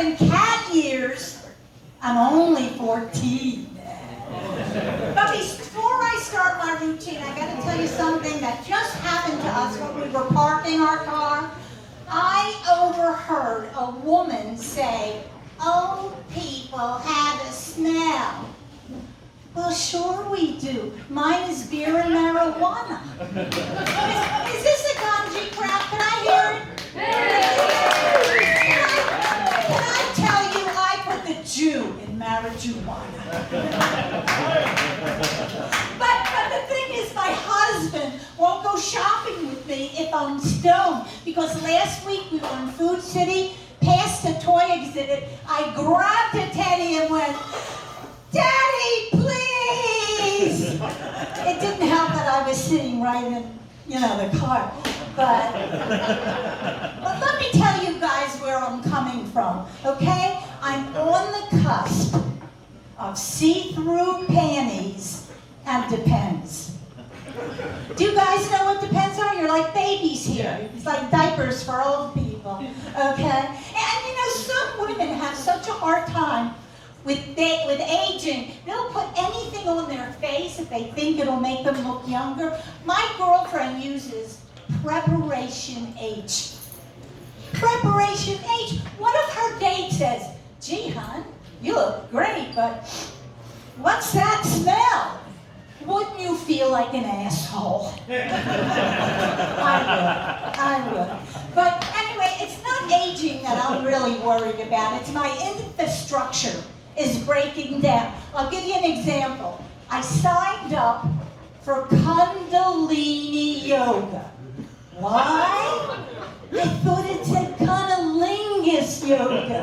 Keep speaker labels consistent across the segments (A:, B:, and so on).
A: in cat years, I'm only 14. But before I start my routine, I got to tell you something that just happened to us when we were parking our car. I overheard a woman say, "Old people have a smell." Well, sure we do. Mine is beer and marijuana. Is this a ganji crowd? Can I hear it? Can I tell you, I put the Jew in marijuana. But the thing is, my husband won't go shopping with me if I'm stoned. Because last week we were in Food City, past the toy exhibit, I grabbed a teddy and went, "Daddy, please!" It didn't help that I was sitting right in, the car. But let me tell you guys where I'm coming from, okay? I'm on the cusp of see-through panties and Depends. Do you guys know what Depends are? You're like babies here. It's like diapers for old people, okay? And some women have such a hard time with aging. They'll put anything on their face if they think it'll make them look younger. My girlfriend uses Preparation H. Preparation H. One of her dates says, "Gee, hon, you look great, but what's that smell?" Wouldn't you feel like an asshole? I would. But anyway, it's not aging that I'm really worried about. It's my infrastructure is breaking down. I'll give you an example. I signed up for Kundalini Yoga. Why? I thought it said Cunnilingus Yoga.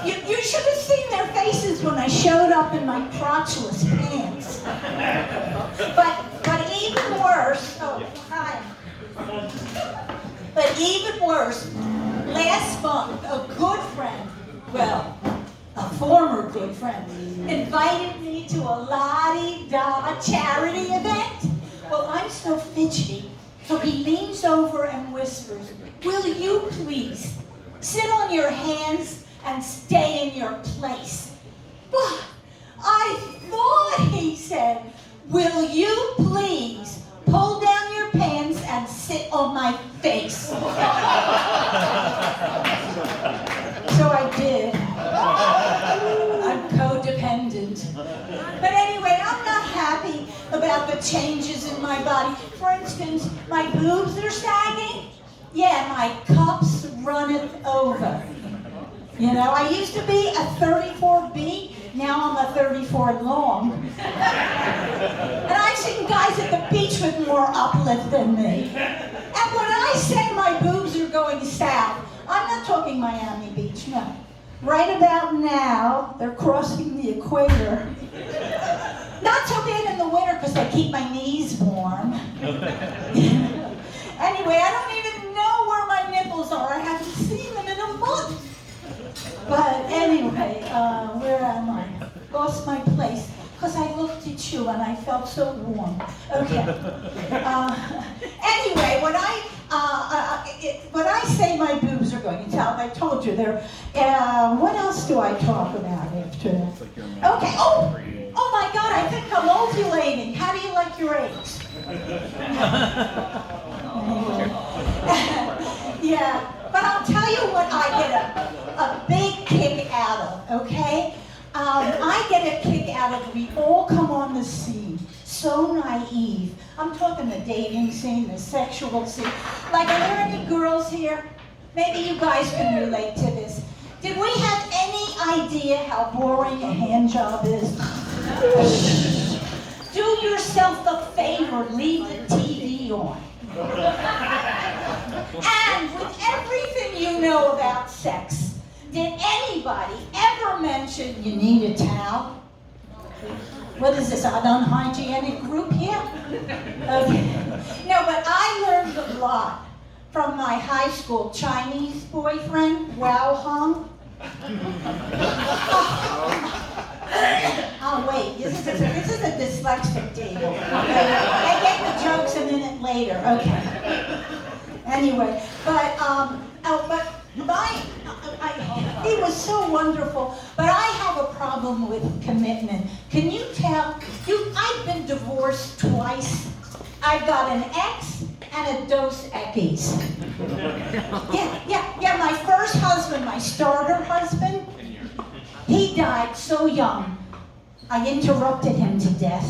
A: You should have seen their faces when I showed up in my crotchless pants. But even worse, hi. But even worse, last month, a good friend, a former good friend, invited me to a la-di-da charity event. Well, I'm so fidgety, so he leans over and whispers, "Will you please sit on your hands and stay in your place?" Well, I thought he said, "Will you please pull down your pants and sit on my face?" So I did. I'm codependent. But anyway, I'm not happy about the changes in my body. For instance, my boobs are sagging. Yeah, my cups runneth over. I used to be a 34B, now I'm a 34 long. And I've seen guys at the beach with more uplift than me. And when I say my boobs are going south, I'm not talking Miami Beach, no. Right about now, they're crossing the equator. Not so bad in the winter because I keep my knees warm. Anyway, I don't even know where my nipples are. I haven't seen them in a month. But anyway, where am I? Lost my place. Because I looked at you and I felt so warm. Okay. Anyway, when I say my boobs are going south, I told you they're. What else do I talk about after that? Okay. Oh my God! I think I'm ovulating. How do you like your eggs? Yeah. But I'll tell you what I get a big kick out of. Okay. I get a kick out of we all come on the scene, so naive. I'm talking the dating scene, the sexual scene. Like, are there any girls here? Maybe you guys can relate to this. Did we have any idea how boring a hand job is? Do yourself a favor, leave the TV on. And with everything you know about sex, did anybody ever mention you need a towel? What is this, an unhygienic group here? Okay. No, but I learned a lot from my high school Chinese boyfriend, Wow Hung. Oh wait, this is a dyslexic date. I get the jokes a minute later. Okay. Anyway, but He was so wonderful. But I have a problem with commitment. Can you tell? I've been divorced twice. I've got an ex and a dos equis. Yeah, my first husband, my starter husband, he died so young. I interrupted him to death.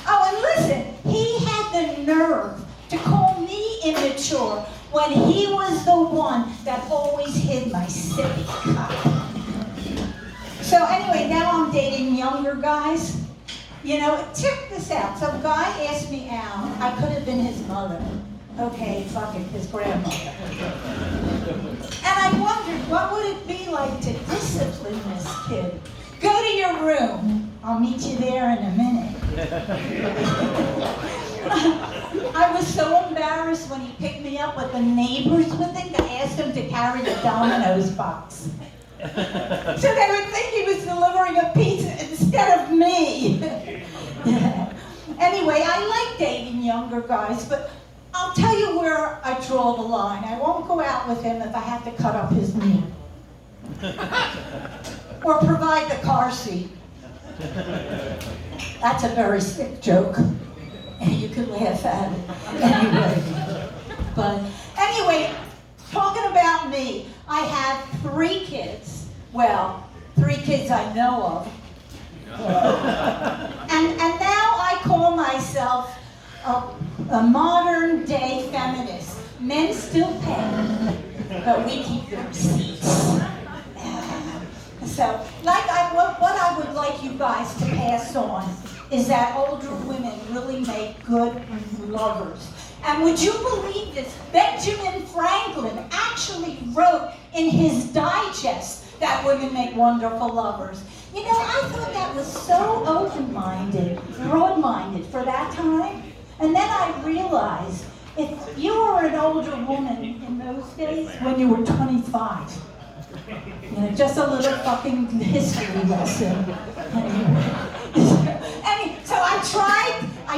A: Oh, and listen, he had the nerve to call me immature when he was the one that always hid my sippy cup. So anyway, now I'm dating younger guys. You know, check this out. Some guy asked me out. I could have been his mother. Okay, fuck it, his grandmother. And I wondered, what would it be like to discipline this kid? Go to your room. I'll meet you there in a minute. I was so embarrassed when he picked me up with the neighbors would think I asked him to carry the Domino's box. So they would think he was delivering a pizza instead of me. Anyway, I like dating younger guys, but I'll tell you where I draw the line. I won't go out with him if I have to cut up his meat. Or provide the car seat. That's a very sick joke. And you can laugh at it anyway. But anyway, talking about me, I have 3 kids. Well, 3 kids I know of. And now I call myself a modern day feminist. Men still pay, but we keep the receipts. So, what I would like you guys to pass on is that older women really make good lovers. And would you believe this? Benjamin Franklin actually wrote in his digest that women make wonderful lovers. You know, I thought that was so open-minded, broad-minded for that time. And then I realized, if you were an older woman in those days, when you were 25, you know, just a little fucking history lesson. So I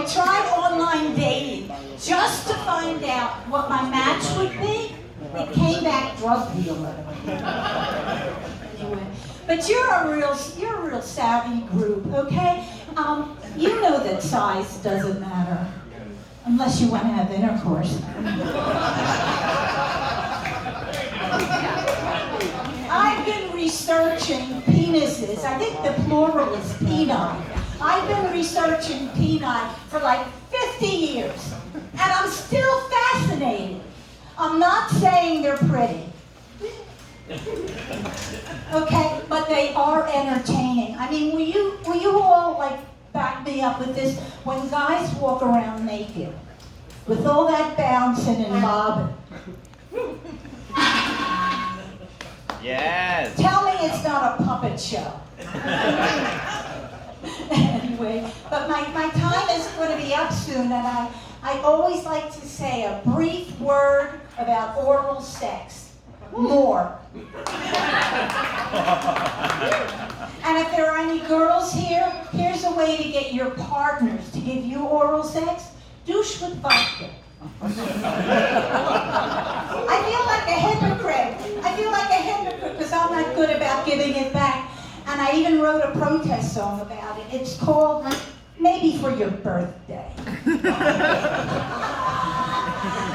A: tried online dating just to find out what my match would be. It came back drug dealer. Anyway, but you're a real savvy group, okay? You know that size doesn't matter unless you want to have intercourse. I've been researching penises. I think the plural is peni. I've been researching peni for like 50 years, and I'm still fascinated. I'm not saying they're pretty, okay, but they are entertaining. I mean, will you all like back me up with this? When guys walk around naked, with all that bouncing and bobbing,
B: yes.
A: Tell me it's not a puppet show. Anyway, but my time is going to be up soon, and I always like to say a brief word about oral sex. More. And if there are any girls here, here's a way to get your partners to give you oral sex. Douche with vodka. I feel like a hypocrite. Because I'm not good about giving it back. And I even wrote a protest song about it. It's called Maybe for Your Birthday.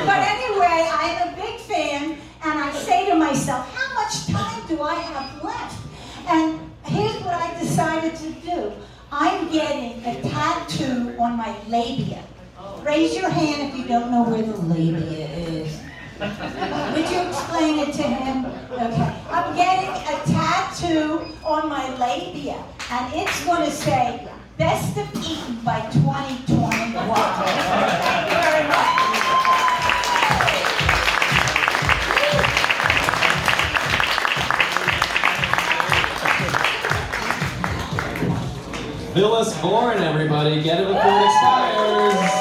A: But anyway, I'm a big fan, and I say to myself, how much time do I have left? And here's what I decided to do. I'm getting a tattoo on my labia. Raise your hand if you don't know where the labia is. Would you explain it to him? Okay. I'm getting a tattoo on my labia, and it's going to say, Best of Eden by 2021. Thank you very much.
C: Phyllis Bourne, everybody. Get it before it expires.